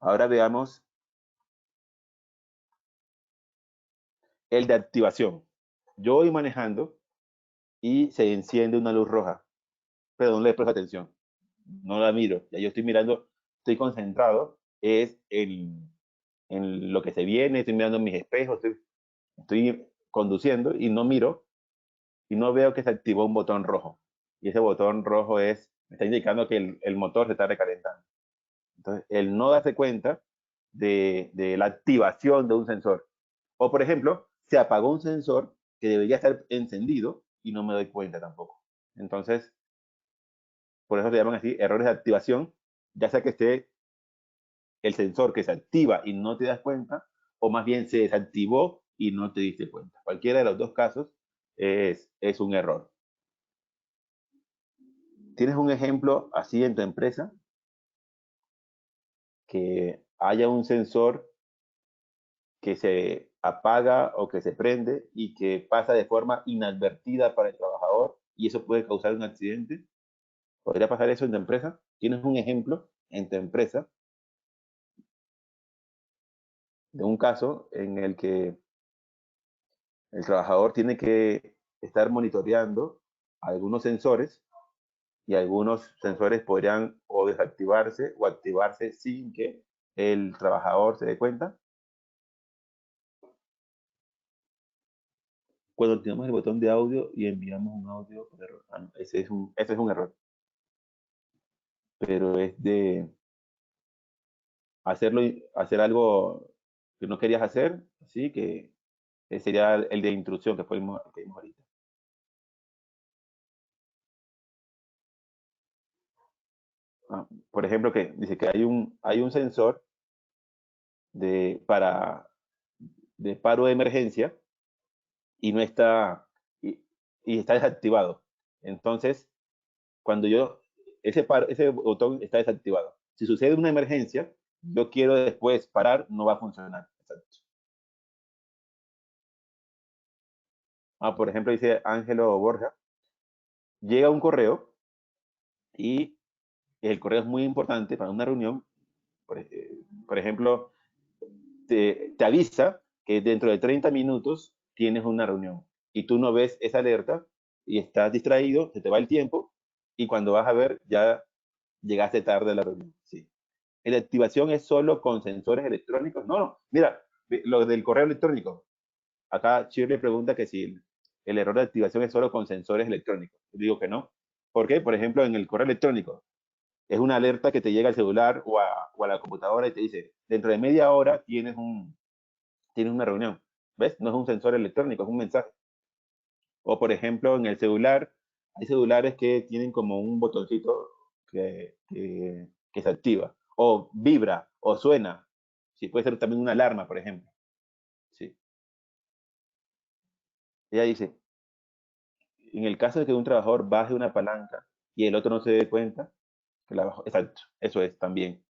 ahora veamos el de activación. Yo voy manejando y se enciende una luz roja, pero no le presto atención, no la miro. Ya yo estoy mirando, estoy concentrado, es en lo que se viene, estoy mirando mis espejos, estoy conduciendo y no miro y no veo que se activó un botón rojo. Y ese botón rojo me está indicando que el motor se está recalentando. Entonces, el no darse cuenta de la activación de un sensor. O, por ejemplo, se apagó un sensor que debería estar encendido y no me doy cuenta tampoco. Entonces, por eso se llaman así errores de activación, ya sea que esté el sensor que se activa y no te das cuenta, o más bien se desactivó y no te diste cuenta. Cualquiera de los dos casos es un error. ¿Tienes un ejemplo así en tu empresa? Que haya un sensor que se apaga o que se prende y que pasa de forma inadvertida para el trabajador y eso puede causar un accidente. ¿Podría pasar eso en tu empresa? ¿Tienes un ejemplo en tu empresa de un caso en el que el trabajador tiene que estar monitoreando algunos sensores y algunos sensores podrían o desactivarse o activarse sin que el trabajador se dé cuenta? Cuando tenemos el botón de audio y enviamos un audio por error. Ah, no, ese es un error, pero es de hacer algo que no querías hacer, así que sería el de intrusión que vimos ahorita. Ah, por ejemplo, que dice que hay un sensor de, para, de paro de emergencia y no está, y está desactivado. Entonces, cuando ese botón está desactivado. Si sucede una emergencia, yo quiero después parar, no va a funcionar. Exacto. Por ejemplo, dice Ángelo Borja, llega un correo Y el correo es muy importante para una reunión. Por ejemplo, te avisa que dentro de 30 minutos tienes una reunión y tú no ves esa alerta y estás distraído, se te va el tiempo y cuando vas a ver ya llegaste tarde a la reunión. Sí. ¿La activación es solo con sensores electrónicos? No, no. Mira, lo del correo electrónico. Acá Shirley pregunta que si el error de activación es solo con sensores electrónicos. Yo digo que no. ¿Por qué? Por ejemplo, en el correo electrónico es una alerta que te llega al celular o a la computadora y te dice, dentro de media hora tienes una reunión. ¿Ves? No es un sensor electrónico, es un mensaje. O por ejemplo, en el celular, hay celulares que tienen como un botoncito que se activa. O vibra, o suena. Sí, puede ser también una alarma, por ejemplo. Sí. Ella dice, en el caso de que un trabajador baje una palanca y el otro no se dé cuenta, que la bajó. Exacto, eso es también.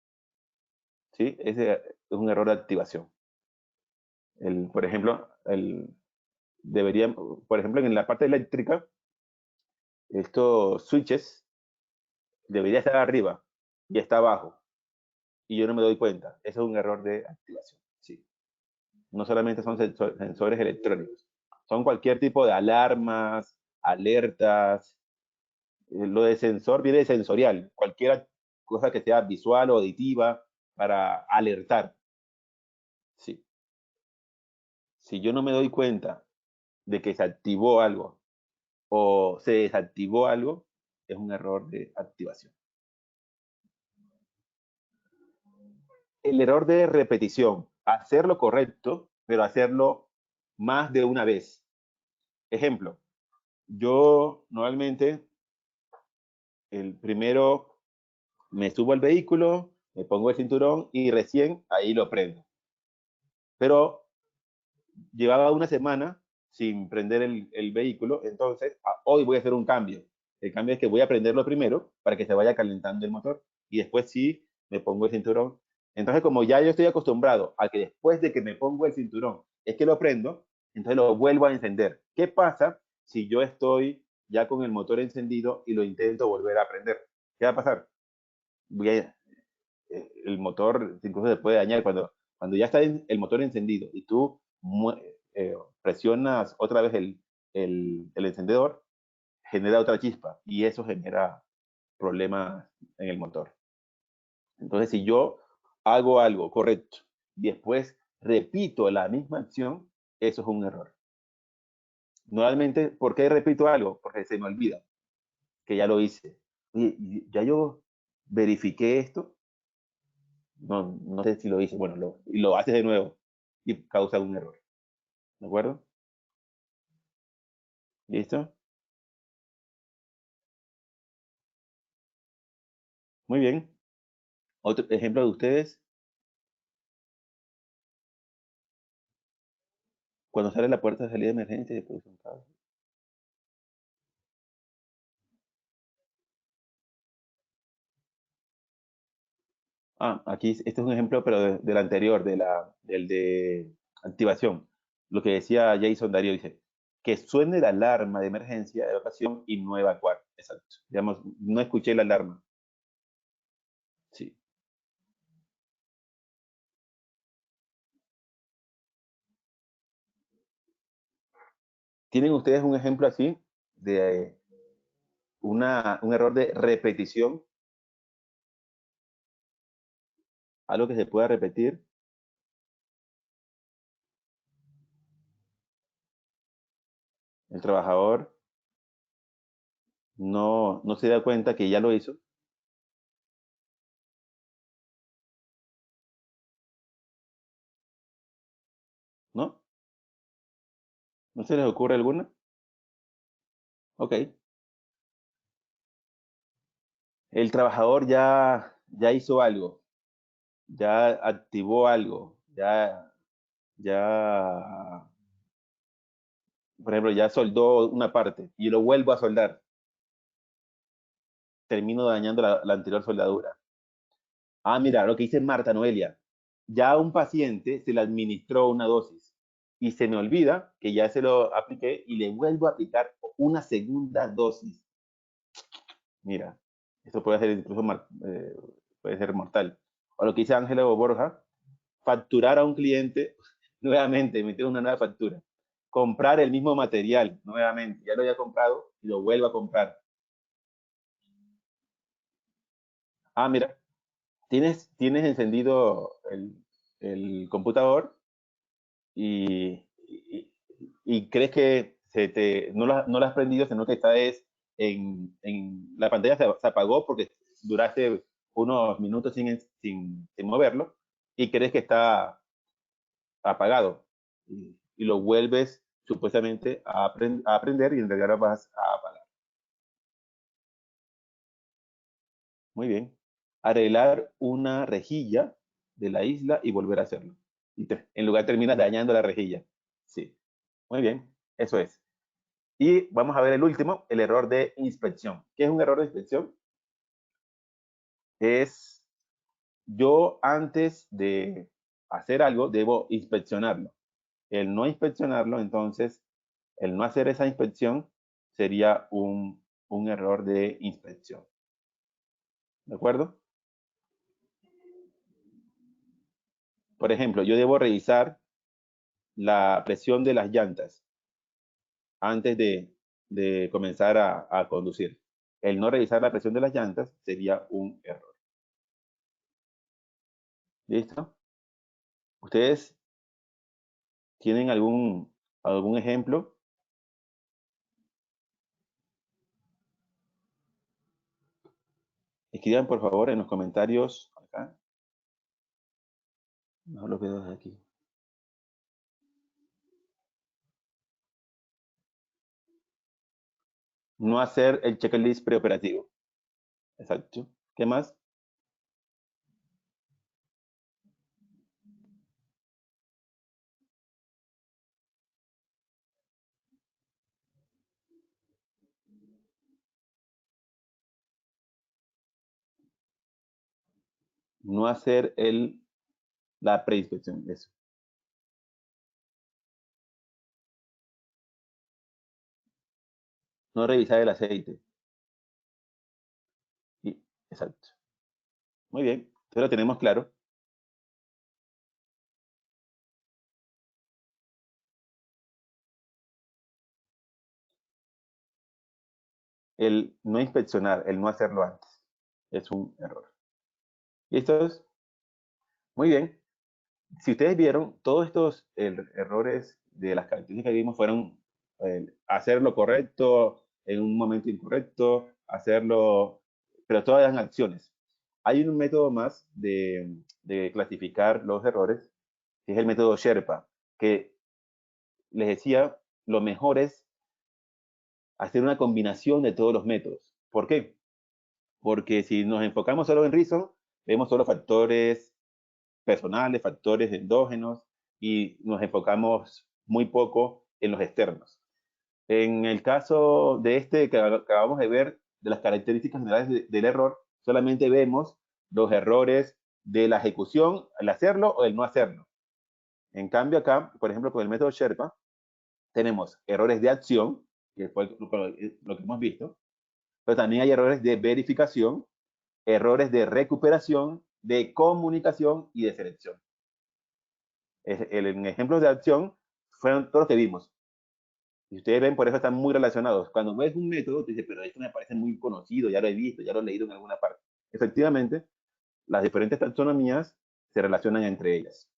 ¿Sí? Ese es un error de activación. Por ejemplo, por ejemplo, en la parte eléctrica, estos switches debería estar arriba y está abajo y yo no me doy cuenta. Eso es un error de activación. Sí. No solamente son sensores electrónicos, son cualquier tipo de alarmas, alertas. Lo de sensor viene de sensorial, cualquier cosa que sea visual o auditiva para alertar. Sí. Si yo no me doy cuenta de que se activó algo o se desactivó algo, es un error de activación. El error de repetición, hacer lo correcto, pero hacerlo más de una vez. Ejemplo, yo normalmente el primero me subo al vehículo, me pongo el cinturón y recién ahí lo prendo. Pero llevaba una semana sin prender el vehículo, entonces hoy voy a hacer un cambio. El cambio es que voy a prenderlo primero para que se vaya calentando el motor y después sí me pongo el cinturón. Entonces, como ya yo estoy acostumbrado a que después de que me pongo el cinturón es que lo prendo, entonces lo vuelvo a encender. ¿Qué pasa si yo estoy ya con el motor encendido y lo intento volver a prender? ¿Qué va a pasar? El motor incluso se puede dañar cuando ya está el motor encendido y tú presionas otra vez el encendedor, genera otra chispa y eso genera problemas en el motor. Entonces, si yo hago algo correcto y después repito la misma acción, eso es un error. Normalmente, ¿por qué repito algo? Porque se me olvida que ya lo hice. Oye, ya yo verifiqué esto, no sé si lo hice, bueno, y lo haces de nuevo y causa un error. ¿De acuerdo? ¿Listo? Muy bien. Otro ejemplo de ustedes, cuando sale la puerta de salida de emergencia y después un caos. Aquí este es un ejemplo, pero del anterior, del de activación. Lo que decía Jason Darío dice, que suene la alarma de emergencia de evacuación y no evacuar. Exacto. Digamos, no escuché la alarma. Sí. ¿Tienen ustedes un ejemplo así de un error de repetición? Algo que se pueda repetir. El trabajador no se da cuenta que ya lo hizo, ¿no? ¿No se les ocurre alguna? Ok. El trabajador ya hizo algo, ya activó algo, ya, por ejemplo, ya soldó una parte y lo vuelvo a soldar. Termino dañando la anterior soldadura. Mira, lo que dice Marta Noelia. Ya a un paciente se le administró una dosis y se me olvida que ya se lo apliqué y le vuelvo a aplicar una segunda dosis. Mira, Eso puede ser incluso puede ser mortal. O lo que dice Ángela o Borja, facturar a un cliente, nuevamente, emitir una nueva factura. Comprar el mismo material, nuevamente, ya lo había comprado y lo vuelvo a comprar. Ah, mira, tienes encendido el computador y crees que no lo has prendido, sino que está la pantalla se apagó porque duraste unos minutos sin moverlo y crees que está apagado y lo vuelves supuestamente a aprender y en realidad lo vas a apagar. Muy bien. Arreglar una rejilla de la isla y volver a hacerlo. En lugar terminas dañando la rejilla. Sí. Muy bien. Eso es. Y vamos a ver el último, el error de inspección. ¿Qué es un error de inspección? Es yo antes de hacer algo debo inspeccionarlo. El no inspeccionarlo, entonces, el no hacer esa inspección sería un error de inspección. ¿De acuerdo? Por ejemplo, yo debo revisar la presión de las llantas antes de comenzar a conducir. El no revisar la presión de las llantas sería un error. ¿Listo? ¿Ustedes tienen algún ejemplo? Escriban por favor en los comentarios acá. No lo veo desde aquí. No hacer el checklist preoperativo. Exacto. ¿Qué más? No hacer la preinspección. Eso. No revisar el aceite. Exacto. Muy bien. Entonces lo tenemos claro. El no inspeccionar, el no hacerlo antes, es un error. ¿Listos? Muy bien. Si ustedes vieron, todos estos errores de las características que vimos fueron hacer lo correcto en un momento incorrecto, hacerlo, pero todas eran acciones. Hay un método más de clasificar los errores, que es el método Sherpa, que les decía, lo mejor es hacer una combinación de todos los métodos. ¿Por qué? Porque si nos enfocamos solo en Reason, vemos solo factores personales, factores endógenos y nos enfocamos muy poco en los externos. En el caso de este que acabamos de ver, de las características generales del error, solamente vemos los errores de la ejecución, el hacerlo o el no hacerlo. En cambio acá, por ejemplo, con el método Sherpa, tenemos errores de acción, que fue lo que hemos visto, pero también hay errores de verificación, errores de recuperación, de comunicación y de selección. En ejemplos de acción fueron todos los que vimos. Y ustedes ven, por eso están muy relacionados. Cuando ves un método, te dices, pero esto me parece muy conocido, ya lo he visto, ya lo he leído en alguna parte. Efectivamente, las diferentes taxonomías se relacionan entre ellas.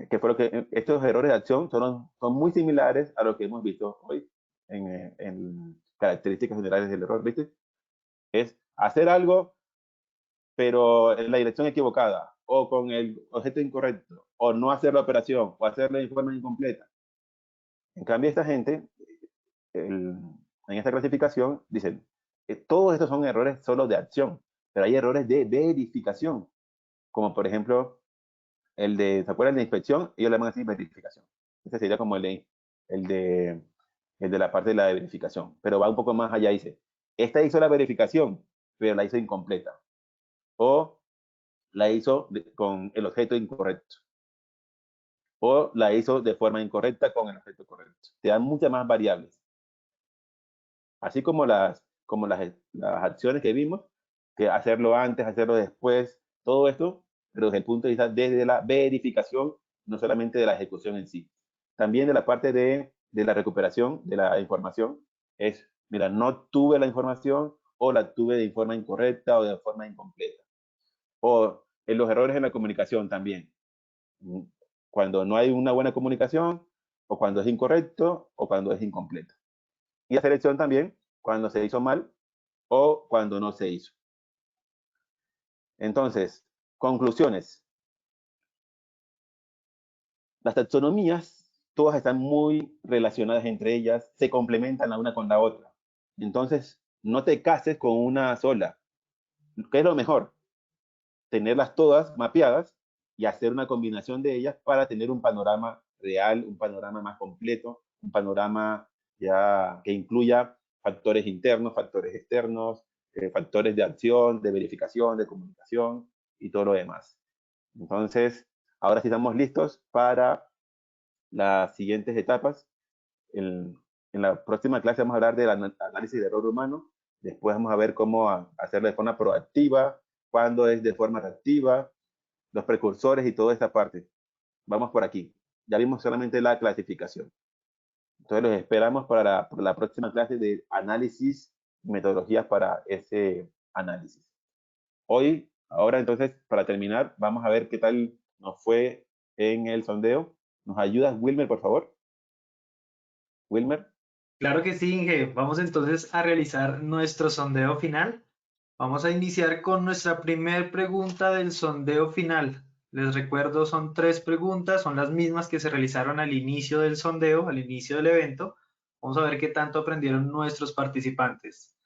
Que fue lo que estos errores de acción son muy similares a lo que hemos visto hoy en características generales del error, ¿viste? Es hacer algo, pero en la dirección equivocada, o con el objeto incorrecto, o no hacer la operación, o hacerla de forma incompleta. En cambio, esta gente, en esta clasificación, dicen, todos estos son errores solo de acción, pero hay errores de verificación, como por ejemplo, ¿se acuerdan de inspección? Ellos le llaman así verificación. Ese sería como el de, el de la parte de la verificación, pero va un poco más allá, dice, esta hizo la verificación, pero la hizo incompleta, o la hizo con el objeto incorrecto, o la hizo de forma incorrecta con el objeto correcto. Te dan muchas más variables. Así como como las acciones que vimos, que hacerlo antes, hacerlo después, todo esto, pero desde el punto de vista desde la verificación, no solamente de la ejecución en sí. También de la parte de la recuperación de la información, es, mira, no tuve la información o la tuve de forma incorrecta o de forma incompleta. O en los errores en la comunicación también. Cuando no hay una buena comunicación, o cuando es incorrecto, o cuando es incompleto. Y la selección también, cuando se hizo mal o cuando no se hizo. Entonces, conclusiones. Las taxonomías, todas están muy relacionadas entre ellas, se complementan la una con la otra. Entonces, no te cases con una sola. ¿Qué es lo mejor? Tenerlas todas mapeadas y hacer una combinación de ellas para tener un panorama real, un panorama más completo, un panorama ya que incluya factores internos, factores externos, factores de acción, de verificación, de comunicación y todo lo demás. Entonces, ahora sí estamos listos para las siguientes etapas. En la próxima clase vamos a hablar del análisis de error humano. Después vamos a ver cómo hacerlo de forma proactiva, cuándo es de forma reactiva, los precursores y toda esta parte. Vamos por aquí. Ya vimos solamente la clasificación. Entonces los esperamos para la próxima clase de análisis y metodologías para ese análisis. Hoy, ahora entonces, para terminar, vamos a ver qué tal nos fue en el sondeo. ¿Nos ayudas, Wilmer, por favor? Wilmer.
Claro que sí, Inge. Vamos entonces a realizar nuestro sondeo final. Vamos a iniciar con nuestra primera pregunta del sondeo final. Les recuerdo, son 3 preguntas, son las mismas que se realizaron al inicio del sondeo, al inicio del evento. Vamos a ver qué tanto aprendieron nuestros participantes.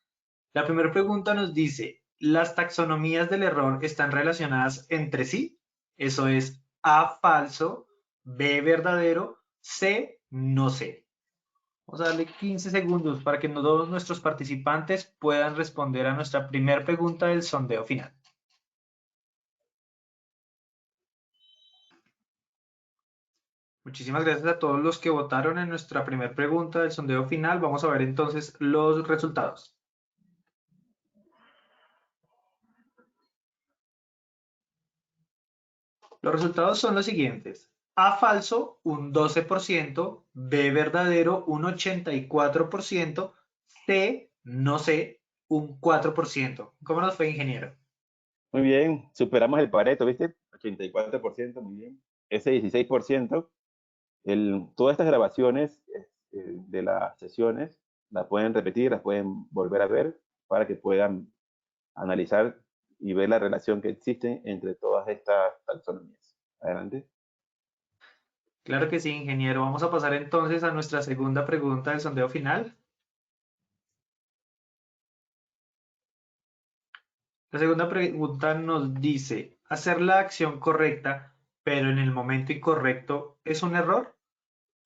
La primera pregunta nos dice, ¿las taxonomías del error están relacionadas entre sí? Eso es A, falso, B, verdadero, C, no sé. Vamos a darle 15 segundos para que todos nuestros participantes puedan responder a nuestra primera pregunta del sondeo final. Muchísimas gracias a todos los que votaron en nuestra primera pregunta del sondeo final. Vamos a ver entonces los resultados. Los resultados son los siguientes. A falso, un 12%, B verdadero, un 84%, C no sé, un 4%. ¿Cómo nos fue, ingeniero?
Muy bien, superamos el Pareto, ¿viste? 84%, muy bien. Ese 16%, todas estas grabaciones de las sesiones las pueden repetir, las pueden volver a ver para que puedan analizar y ver la relación que existe entre todas estas taxonomías. Adelante.
Claro que sí, ingeniero. Vamos a pasar entonces a nuestra segunda pregunta del sondeo final. La segunda pregunta nos dice, ¿hacer la acción correcta, pero en el momento incorrecto es un error?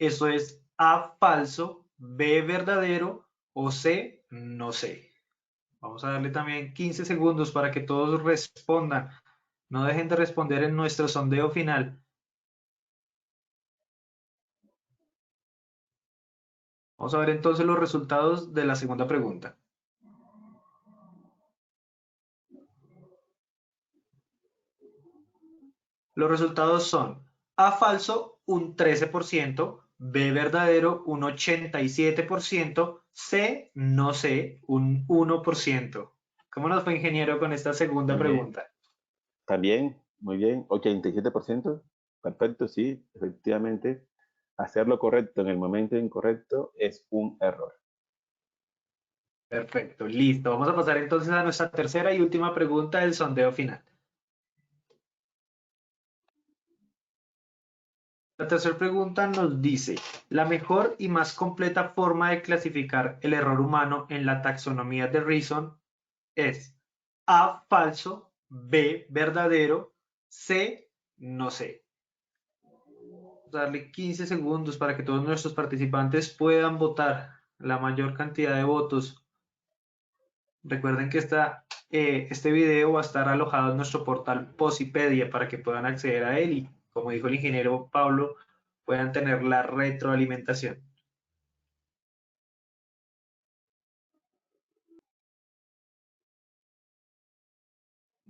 Eso es A, falso, B, verdadero o C, no sé. Vamos a darle también 15 segundos para que todos respondan. No dejen de responder en nuestro sondeo final. Vamos a ver entonces los resultados de la segunda pregunta. Los resultados son A falso un 13%, B verdadero un 87%, C no sé un 1%. ¿Cómo nos fue, ingeniero, con esta segunda
Muy bien.
pregunta?
También, muy bien. 87%. Perfecto, sí, efectivamente. Hacerlo correcto en el momento incorrecto es un error.
Perfecto, listo. Vamos a pasar entonces a nuestra tercera y última pregunta del sondeo final. La tercera pregunta nos dice, la mejor y más completa forma de clasificar el error humano en la taxonomía de Reason es A, falso, B, verdadero, C, no sé. Vamos a darle 15 segundos para que todos nuestros participantes puedan votar la mayor cantidad de votos. Recuerden que este video va a estar alojado en nuestro portal Posipedia para que puedan acceder a él y, como dijo el ingeniero Pablo, puedan tener la retroalimentación.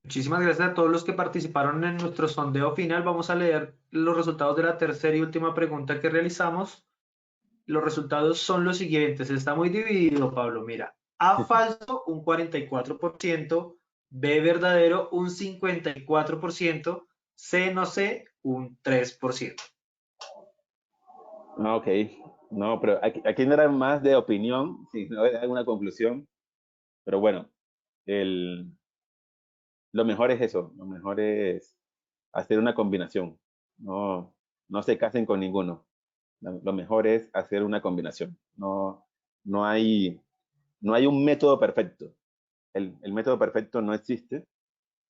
Muchísimas gracias a todos los que participaron en nuestro sondeo final. Vamos a leer los resultados de la tercera y última pregunta que realizamos. Los resultados son los siguientes. Está muy dividido, Pablo. Mira, A falso, un 44%, B verdadero, un 54%, C no sé, un 3%.
Ok, no, pero aquí no era más de opinión, sino era una conclusión. Pero bueno, lo mejor es eso, lo mejor es hacer una combinación. No, no se casen con ninguno. Lo mejor es hacer una combinación. No, no hay, no hay un método perfecto. El método perfecto no existe.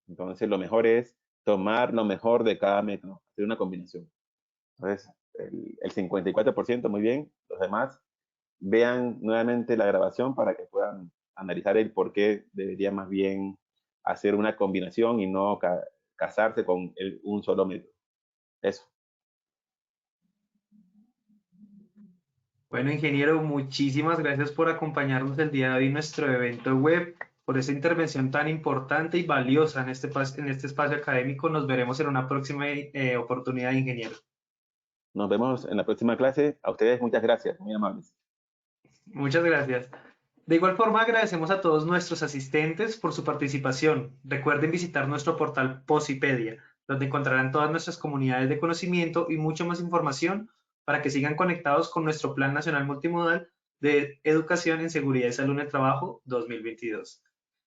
Entonces, lo mejor es tomar lo mejor de cada método, hacer una combinación. Entonces, el 54%, muy bien. Los demás, vean nuevamente la grabación para que puedan analizar el por qué debería más bien hacer una combinación y no casarse con un solo método. Eso.
Bueno, ingeniero, muchísimas gracias por acompañarnos el día de hoy en nuestro evento web, por esa intervención tan importante y valiosa en este espacio académico. Nos veremos en una próxima oportunidad, ingeniero.
Nos vemos en la próxima clase. A ustedes muchas gracias, muy amables.
Muchas gracias. De igual forma, agradecemos a todos nuestros asistentes por su participación. Recuerden visitar nuestro portal Posipedia, donde encontrarán todas nuestras comunidades de conocimiento y mucha más información para que sigan conectados con nuestro Plan Nacional Multimodal de Educación en Seguridad y Salud en el Trabajo 2022.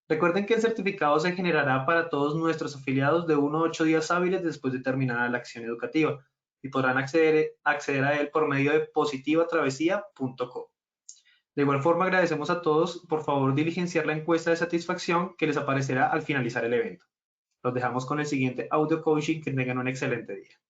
Recuerden que el certificado se generará para todos nuestros afiliados de 1 a 8 días hábiles después de terminar la acción educativa y podrán acceder a él por medio de positivatravesía.com. De igual forma, agradecemos a todos, por favor, diligenciar la encuesta de satisfacción que les aparecerá al finalizar el evento. Los dejamos con el siguiente audio coaching. Que tengan un excelente día.